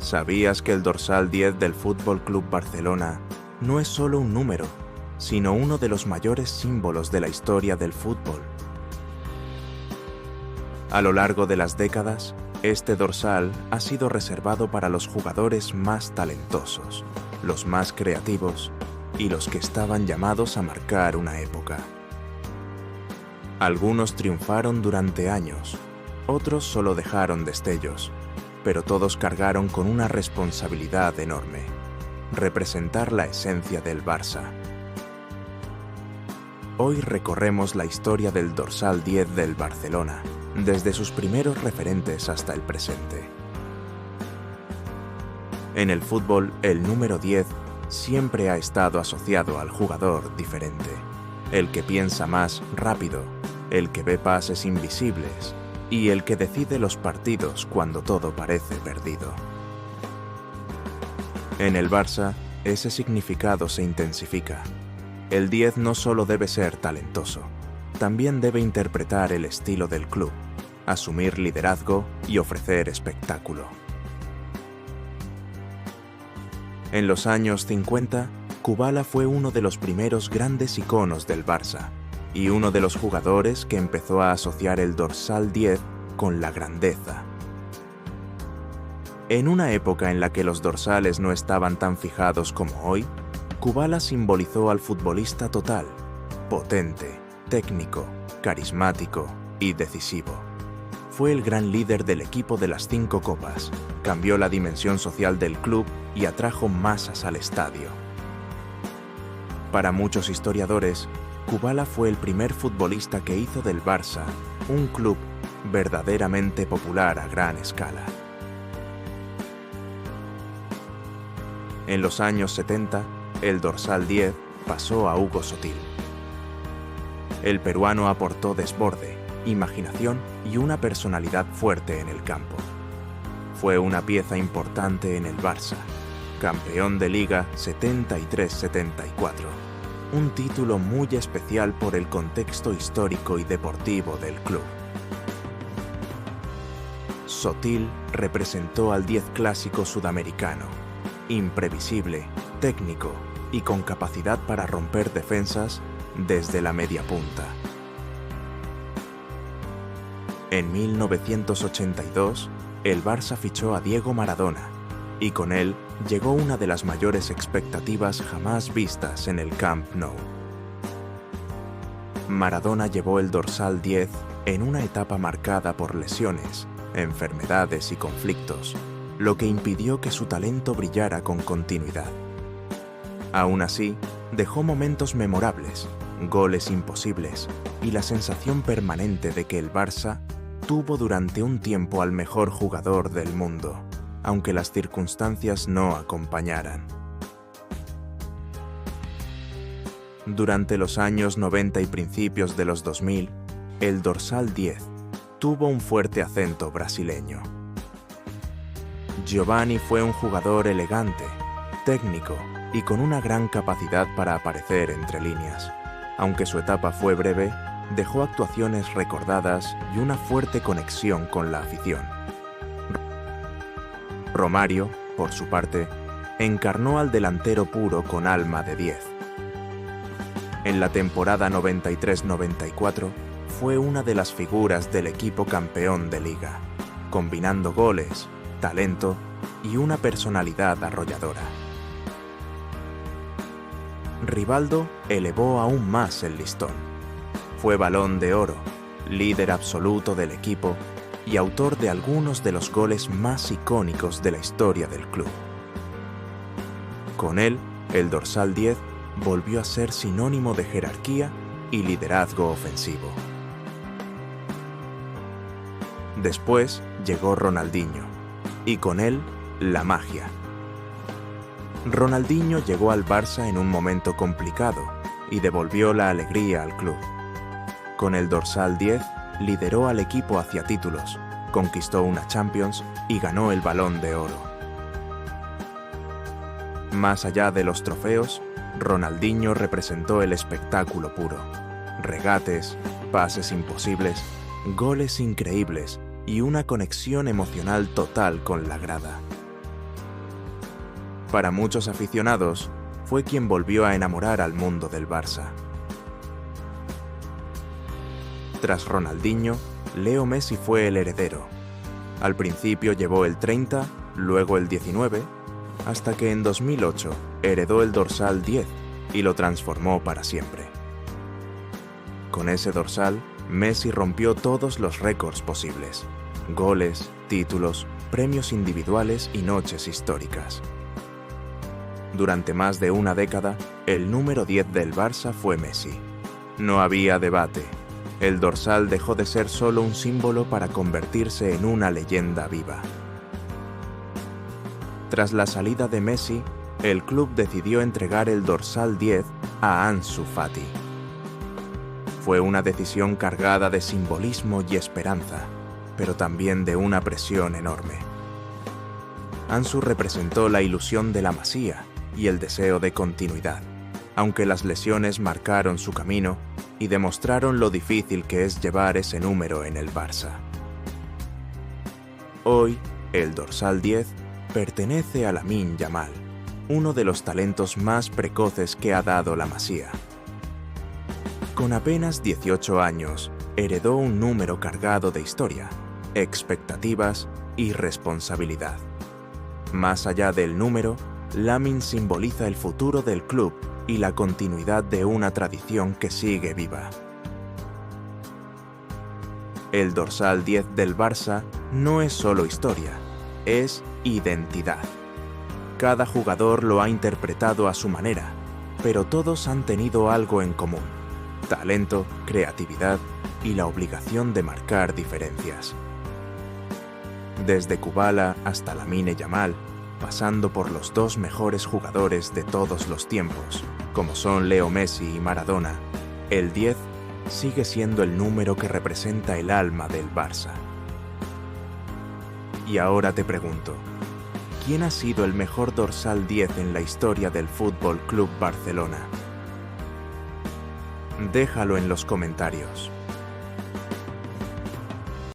¿Sabías que el dorsal 10 del Fútbol Club Barcelona no es solo un número, sino uno de los mayores símbolos de la historia del fútbol? A lo largo de las décadas, este dorsal ha sido reservado para los jugadores más talentosos, los más creativos y los que estaban llamados a marcar una época. Algunos triunfaron durante años, otros solo dejaron destellos, pero todos cargaron con una responsabilidad enorme: representar la esencia del Barça. Hoy recorremos la historia del dorsal 10 del Barcelona, desde sus primeros referentes hasta el presente. En el fútbol, el número 10 siempre ha estado asociado al jugador diferente, el que piensa más rápido, el que ve pases invisibles y el que decide los partidos cuando todo parece perdido. En el Barça, ese significado se intensifica. El 10 no solo debe ser talentoso, también debe interpretar el estilo del club, asumir liderazgo y ofrecer espectáculo. En los años 50, Kubala fue uno de los primeros grandes iconos del Barça y uno de los jugadores que empezó a asociar el dorsal 10 con la grandeza. En una época en la que los dorsales no estaban tan fijados como hoy, Kubala simbolizó al futbolista total, potente, técnico, carismático y decisivo. Fue el gran líder del equipo de las 5 copas, cambió la dimensión social del club y atrajo masas al estadio. Para muchos historiadores, Kubala fue el primer futbolista que hizo del Barça un club verdaderamente popular a gran escala. En los años 70, el dorsal 10 pasó a Hugo Sotil. El peruano aportó desborde, imaginación y una personalidad fuerte en el campo. Fue una pieza importante en el Barça, campeón de Liga 73-74, un título muy especial por el contexto histórico y deportivo del club. Sotil representó al 10 clásico sudamericano, imprevisible, técnico y con capacidad para romper defensas desde la media punta. En 1982, el Barça fichó a Diego Maradona, y con él llegó una de las mayores expectativas jamás vistas en el Camp Nou. Maradona llevó el dorsal 10 en una etapa marcada por lesiones, enfermedades y conflictos, lo que impidió que su talento brillara con continuidad. Aún así, dejó momentos memorables, goles imposibles y la sensación permanente de que el Barça tuvo durante un tiempo al mejor jugador del mundo, aunque las circunstancias no acompañaran. Durante los años 90 y principios de los 2000, el dorsal 10 tuvo un fuerte acento brasileño. Giovanni fue un jugador elegante, técnico y con una gran capacidad para aparecer entre líneas. Aunque su etapa fue breve, dejó actuaciones recordadas y una fuerte conexión con la afición. Romario, por su parte, encarnó al delantero puro con alma de 10. En la temporada 93-94 fue una de las figuras del equipo campeón de Liga, combinando goles, talento y una personalidad arrolladora. Rivaldo elevó aún más el listón. Fue Balón de Oro, líder absoluto del equipo y autor de algunos de los goles más icónicos de la historia del club. Con él, el dorsal 10 volvió a ser sinónimo de jerarquía y liderazgo ofensivo. Después llegó Ronaldinho, y con él, la magia. Ronaldinho llegó al Barça en un momento complicado y devolvió la alegría al club. Con el dorsal 10, lideró al equipo hacia títulos, conquistó una Champions y ganó el Balón de Oro. Más allá de los trofeos, Ronaldinho representó el espectáculo puro. Regates, pases imposibles, goles increíbles y una conexión emocional total con la grada. Para muchos aficionados, fue quien volvió a enamorar al mundo del Barça. Tras Ronaldinho, Leo Messi fue el heredero. Al principio llevó el 30, luego el 19, hasta que en 2008 heredó el dorsal 10 y lo transformó para siempre. Con ese dorsal, Messi rompió todos los récords posibles: goles, títulos, premios individuales y noches históricas. Durante más de una década, el número 10 del Barça fue Messi. No había debate. El dorsal dejó de ser solo un símbolo para convertirse en una leyenda viva. Tras la salida de Messi, el club decidió entregar el dorsal 10 a Ansu Fati. Fue una decisión cargada de simbolismo y esperanza, pero también de una presión enorme. Ansu representó la ilusión de la Masía y el deseo de continuidad, aunque las lesiones marcaron su camino y demostraron lo difícil que es llevar ese número en el Barça. Hoy, el dorsal 10 pertenece a Lamine Yamal, uno de los talentos más precoces que ha dado la Masía. Con apenas 18 años, heredó un número cargado de historia, expectativas y responsabilidad. Más allá del número, Lamine simboliza el futuro del club y la continuidad de una tradición que sigue viva. El dorsal 10 del Barça no es solo historia, es identidad. Cada jugador lo ha interpretado a su manera, pero todos han tenido algo en común: talento, creatividad y la obligación de marcar diferencias. Desde Kubala hasta Lamine Yamal, pasando por los dos mejores jugadores de todos los tiempos, como son Leo Messi y Maradona, el 10 sigue siendo el número que representa el alma del Barça. Y ahora te pregunto, ¿quién ha sido el mejor dorsal 10 en la historia del Fútbol Club Barcelona? Déjalo en los comentarios.